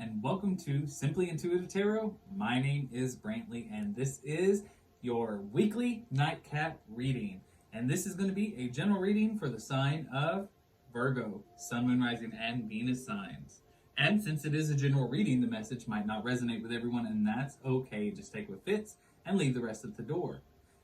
and welcome to Simply Intuitive Tarot. My name is Brantley, and this is your weekly nightcap reading. And this is going to be a general reading for the sign of Virgo, Sun, Moon, Rising, and Venus signs. And since it is a general reading, the message might not resonate with everyone, and that's okay. Just take what fits and leave the rest at the door.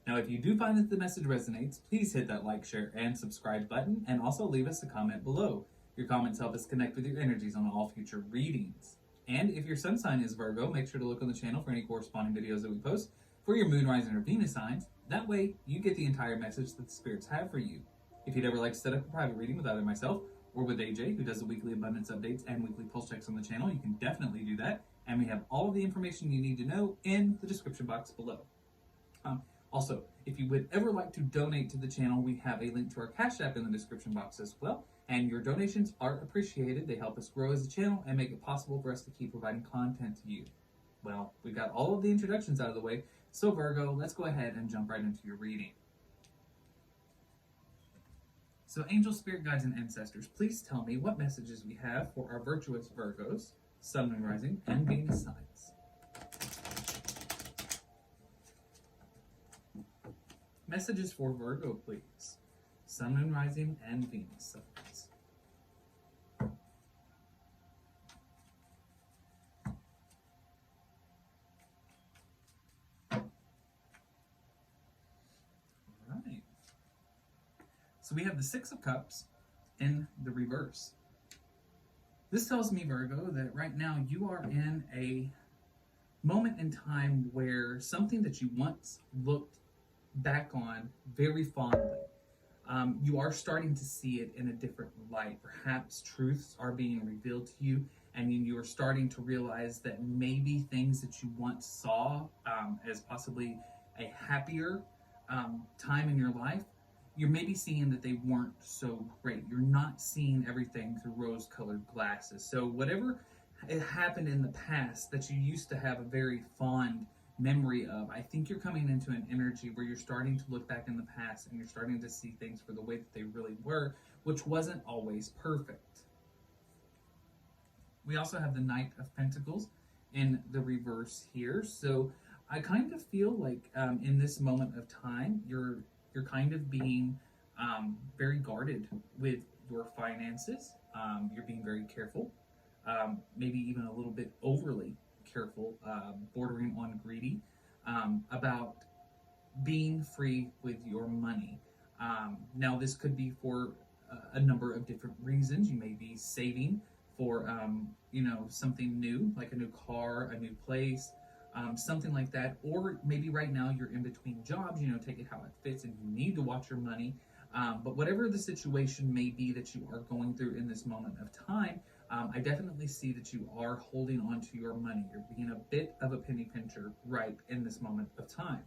Now, if you do find that the message resonates, please hit that like, share, and subscribe button, and also leave us a comment below. Your comments help us connect with your energies on all future readings. And if your sun sign is Virgo, make sure to look on the channel for any corresponding videos that we post for your moon, rising, or Venus signs. That way, you get the entire message that the spirits have for you. If you'd ever like to set up a private reading with either myself or with AJ, who does the weekly abundance updates and weekly pulse checks on the channel, you can definitely do that. And we have all of the information you need to know in the description box below. Also, if you would ever like to donate to the channel, we have a link to our Cash App in the description box as well. And your donations are appreciated. They help us grow as a channel and make it possible for us to keep providing content to you. Well, we got all of the introductions out of the way. So Virgo, let's go ahead and jump right into your reading. So angels, spirit guides, and ancestors, please tell me what messages we have for our virtuous Virgos, Sun, Moon, Rising, and Venus signs. Messages for Virgo, please. Sun, Moon, Rising, and Venus signs. Alright. So we have the Six of Cups in the reverse. This tells me, Virgo, that right now you are in a moment in time where something that you once looked back on very fondly, you are starting to see it in a different light. Perhaps truths are being revealed to you, and you are starting to realize that maybe things that you once saw as possibly a happier time in your life, you're maybe seeing that they weren't so great. You're not seeing everything through rose-colored glasses. So whatever happened in the past that you used to have a very fond memory of, I think you're coming into an energy where you're starting to look back in the past and you're starting to see things for the way that they really were, which wasn't always perfect. We also have the Knight of Pentacles in the reverse here. So I kind of feel like in this moment of time, you're kind of being very guarded with your finances. You're being very careful, maybe even a little bit overly careful, bordering on greedy, about being free with your money. Now, this could be for a number of different reasons. You may be saving for, something new, like a new car, a new place, something like that. Or maybe right now you're in between jobs, take it how it fits, and you need to watch your money. But whatever the situation may be that you are going through in this moment of time, I definitely see that you are holding on to your money. You're being a bit of a penny pincher right in this moment of time.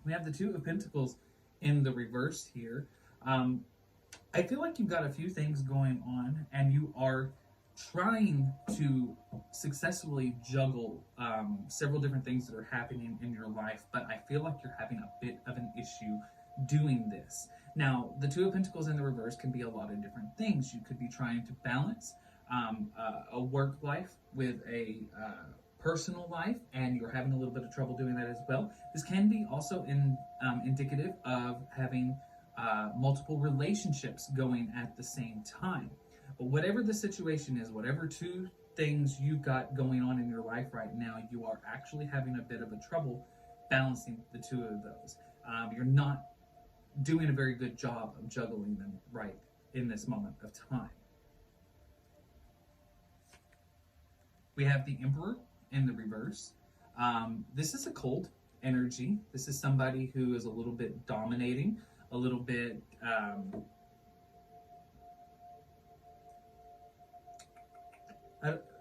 We have the Two of Pentacles in the reverse here. I feel like you've got a few things going on, and you are trying to successfully juggle several different things that are happening in your life, but I feel like you're having a bit of an issue doing this. Now, the Two of Pentacles in the reverse can be a lot of different things. You could be trying to balance a work life with a personal life, and you're having a little bit of trouble doing that as well. This can be also indicative of having multiple relationships going at the same time. But whatever the situation is, whatever two things you've got going on in your life right now, you are actually having a bit of a trouble balancing the two of those. You're not doing a very good job of juggling them right in this moment of time. We have the Emperor in the reverse. This is a cold energy. This is somebody who is a little bit dominating, a little bit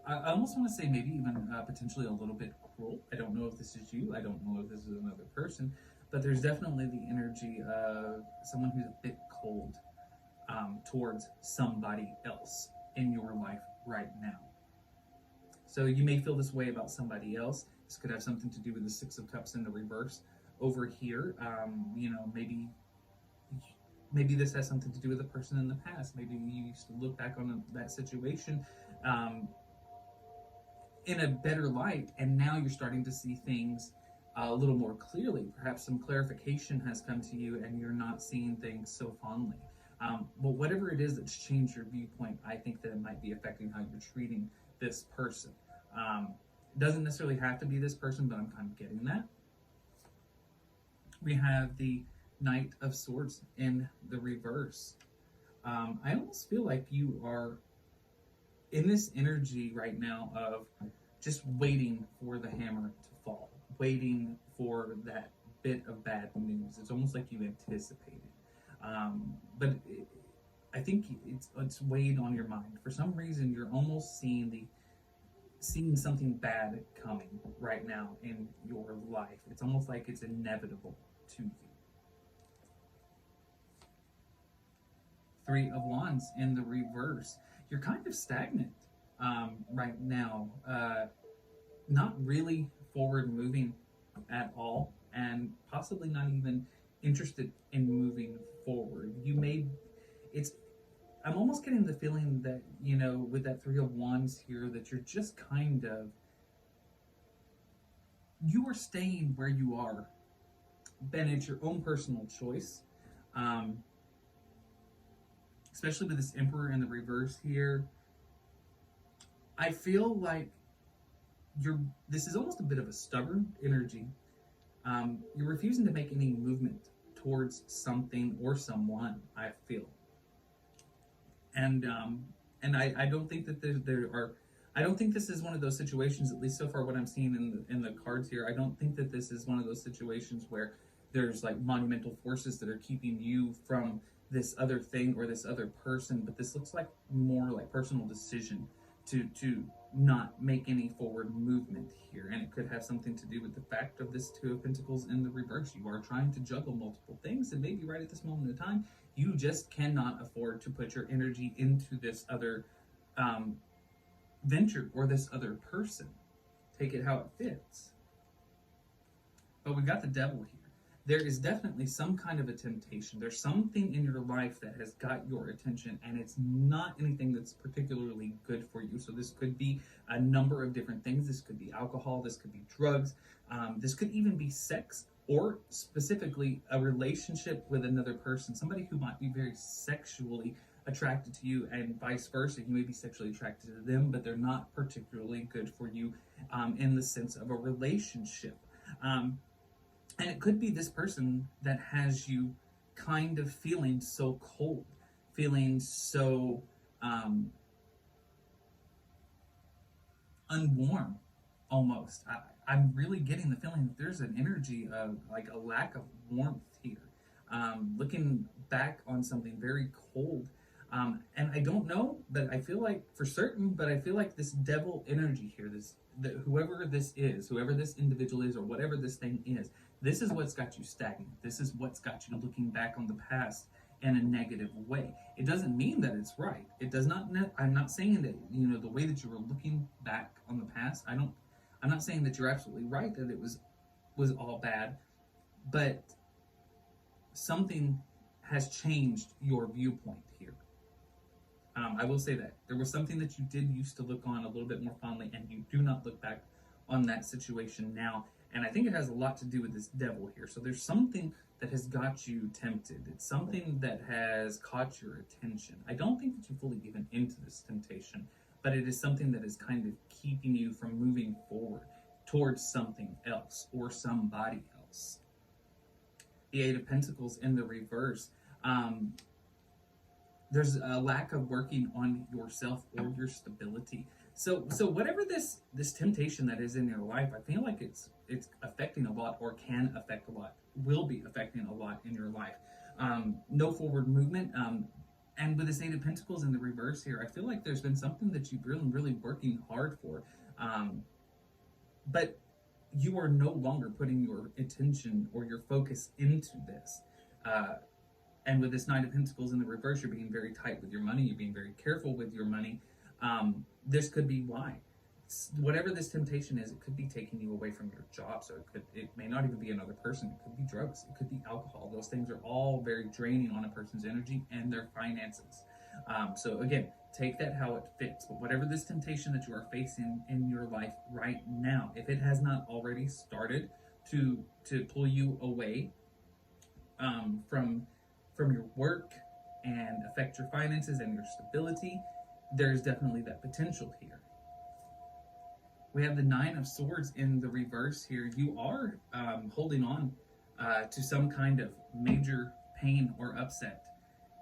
I almost want to say maybe even potentially a little bit cruel. I don't know if this is you. I don't know if this is another person. But there's definitely the energy of someone who's a bit cold towards somebody else in your life right now. So you may feel this way about somebody else. This could have something to do with the Six of Cups in the reverse over here. Maybe this has something to do with a person in the past. Maybe you used to look back on that situation in a better light, and now you're starting to see things a little more clearly. Perhaps some clarification has come to you and you're not seeing things so fondly. But whatever it is that's changed your viewpoint, I think that it might be affecting how you're treating this person. Doesn't necessarily have to be this person, but I'm kind of getting that. We have the Knight of Swords in the reverse. I almost feel like you are in this energy right now of just waiting for the hammer to fall, waiting for that bit of bad news. It's almost like you anticipated. But I think it's weighed on your mind. For some reason, you're almost seeing something bad coming right now in your life. It's almost like it's inevitable to you. Three of Wands in the reverse. You're kind of stagnant right now. Not really forward moving at all, and possibly not even interested in moving forward. I'm almost getting the feeling that, with that Three of Wands here, that you're just you are staying where you are. Ben, it's your own personal choice. Especially with this Emperor in the reverse here. I feel like this is almost a bit of a stubborn energy. You're refusing to make any movement towards something or someone, I feel. And I don't think that I don't think this is one of those situations, at least so far what I'm seeing in the cards here. I don't think that this is one of those situations where there's like monumental forces that are keeping you from this other thing or this other person, but this looks like more like personal decision to not make any forward movement here. And it could have something to do with the fact of this Two of Pentacles in the reverse. You are trying to juggle multiple things, and maybe right at this moment in time, you just cannot afford to put your energy into this other venture or this other person. Take it how it fits. But we got the Devil here. There is definitely some kind of a temptation. There's something in your life that has got your attention, and it's not anything that's particularly good for you. So this could be a number of different things. This could be alcohol, this could be drugs, this could even be sex, or specifically a relationship with another person, somebody who might be very sexually attracted to you, and vice versa. You may be sexually attracted to them, but they're not particularly good for you in the sense of a relationship. And it could be this person that has you kind of feeling so cold, feeling so unwarm almost. I'm really getting the feeling that there's an energy of like a lack of warmth here. Looking back on something very cold. And I don't know, but I feel like for certain, but I feel like this devil energy here, whoever this individual is, or whatever this thing is, this is what's got you stagnant. This is what's got you looking back on the past in a negative way. It doesn't mean that it's right. It does not. I'm not saying that the way that you were looking back on the past. I'm not saying that you're absolutely right that it was all bad, but something has changed your viewpoint here. I will say that there was something that you did used to look on a little bit more fondly, and you do not look back on that situation now. And I think it has a lot to do with this devil here. So there's something that has got you tempted. It's something that has caught your attention. I don't think that you've fully given into this temptation, but it is something that is kind of keeping you from moving forward towards something else or somebody else. The Eight of Pentacles in the reverse. There's a lack of working on yourself or your stability. So whatever this temptation that is in your life, I feel like it's affecting a lot, or can affect a lot, will be affecting a lot in your life. No forward movement. And with this Eight of Pentacles in the reverse here, I feel like there's been something that you've really, really working hard for. But you are no longer putting your attention or your focus into this. And with this Nine of Pentacles in the reverse, you're being very tight with your money. You're being very careful with your money. This could be why. Whatever this temptation is, it could be taking you away from your job. So it may not even be another person. It could be drugs. It could be alcohol. Those things are all very draining on a person's energy and their finances. So again, take that how it fits. But whatever this temptation that you are facing in your life right now, if it has not already started to pull you away from your work and affect your finances and your stability, there's definitely that potential here. We have the Nine of Swords in the reverse here. You are holding on to some kind of major pain or upset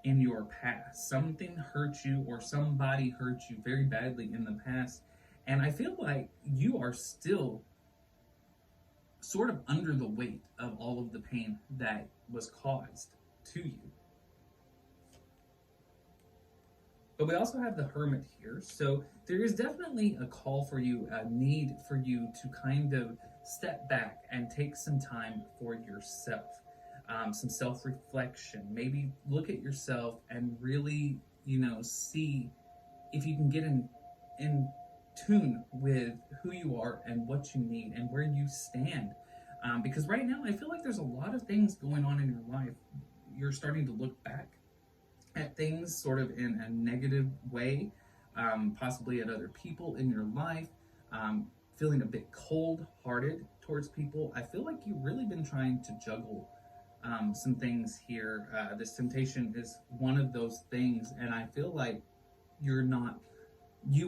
in your past. Something hurt you or somebody hurt you very badly in the past. And I feel like you are still sort of under the weight of all of the pain that was caused to you. But we also have the Hermit here. So there is definitely a call for you, a need for you to kind of step back and take some time for yourself. Some self-reflection. Maybe look at yourself and really, see if you can get in tune with who you are and what you need and where you stand. Because right now, I feel like there's a lot of things going on in your life. You're starting to look back at things sort of in a negative way, possibly at other people in your life, feeling a bit cold-hearted towards people. I feel like you've really been trying to juggle some things here. This temptation is one of those things, and I feel like you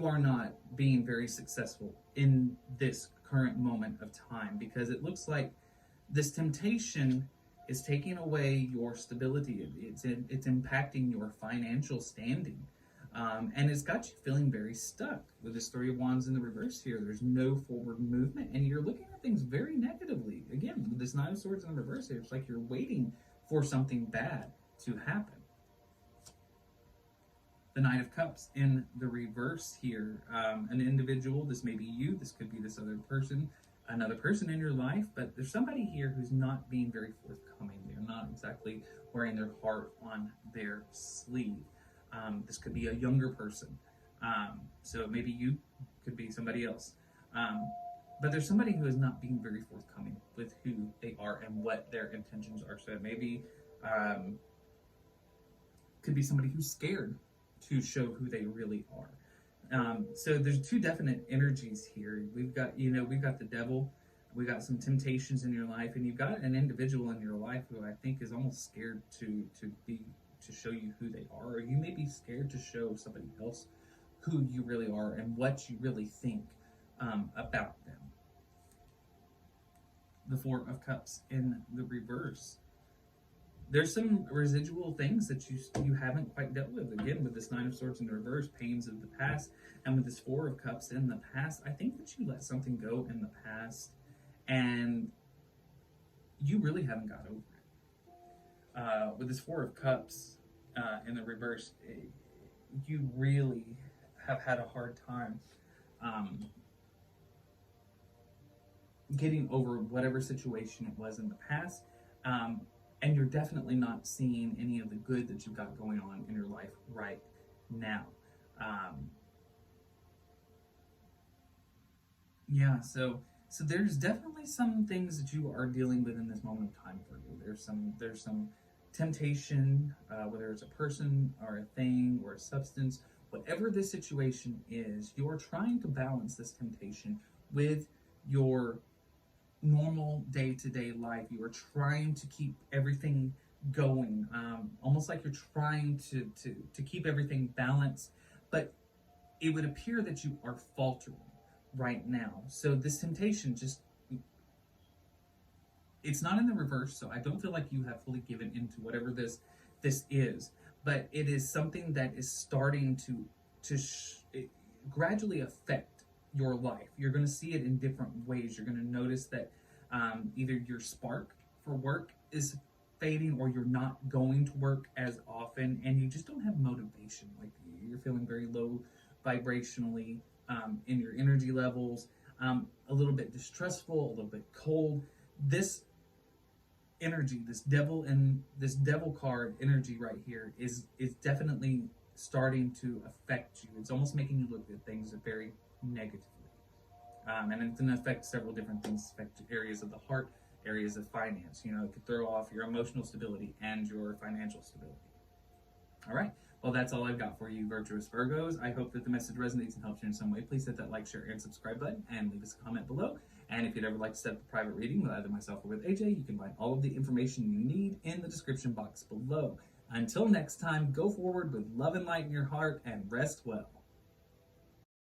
are not being very successful in this current moment of time, because it looks like this temptation is taking away your stability. It's impacting your financial standing, and it's got you feeling very stuck. With this Three of Wands in the reverse here, there's no forward movement, and you're looking at things very negatively. Again, with this Nine of Swords in the reverse here, it's like you're waiting for something bad to happen. The Knight of Cups in the reverse here, an individual, this may be you, this could be this other person, another person in your life, but there's somebody here who's not being very forthcoming. They're not exactly wearing their heart on their sleeve. This could be a younger person. So maybe you, could be somebody else. But there's somebody who is not being very forthcoming with who they are and what their intentions are. So maybe could be somebody who's scared to show who they really are. So there's two definite energies here. We've got the devil, we got some temptations in your life, and you've got an individual in your life who I think is almost scared to show you who they are, or you may be scared to show somebody else who you really are and what you really think about them. The Four of Cups in the reverse. There's some residual things that you haven't quite dealt with. Again, with this Nine of Swords in the reverse, pains of the past, and with this Four of Cups in the past, I think that you let something go in the past, and you really haven't got over it. With this Four of Cups in the reverse, you really have had a hard time getting over whatever situation it was in the past. And you're definitely not seeing any of the good that you've got going on in your life right now. So there's definitely some things that you are dealing with in this moment of time for you. There's some temptation, whether it's a person or a thing or a substance, whatever the situation is, you're trying to balance this temptation with your normal day-to-day life. You are trying to keep everything going, almost like you're trying to keep everything balanced, but it would appear that you are faltering right now. So this temptation it's not in the reverse, so I don't feel like you have fully given into whatever this is, but it is something that is starting to gradually affect your life. You're going to see it in different ways. You're going to notice that either your spark for work is fading, or you're not going to work as often, and you just don't have motivation. Like, you're feeling very low vibrationally in your energy levels, a little bit distrustful, a little bit cold. This energy, this devil card energy right here is definitely starting to affect you. It's almost making you look at things very negatively. And it's going to affect several different things. Affect areas of the heart, areas of finance. It could throw off your emotional stability and your financial stability. All right. Well, that's all I've got for you, virtuous Virgos. I hope that the message resonates and helps you in some way. Please hit that like, share, and subscribe button, and leave us a comment below. And if you'd ever like to set up a private reading with either myself or with AJ, you can find all of the information you need in the description box below. Until next time, go forward with love and light in your heart, and rest well.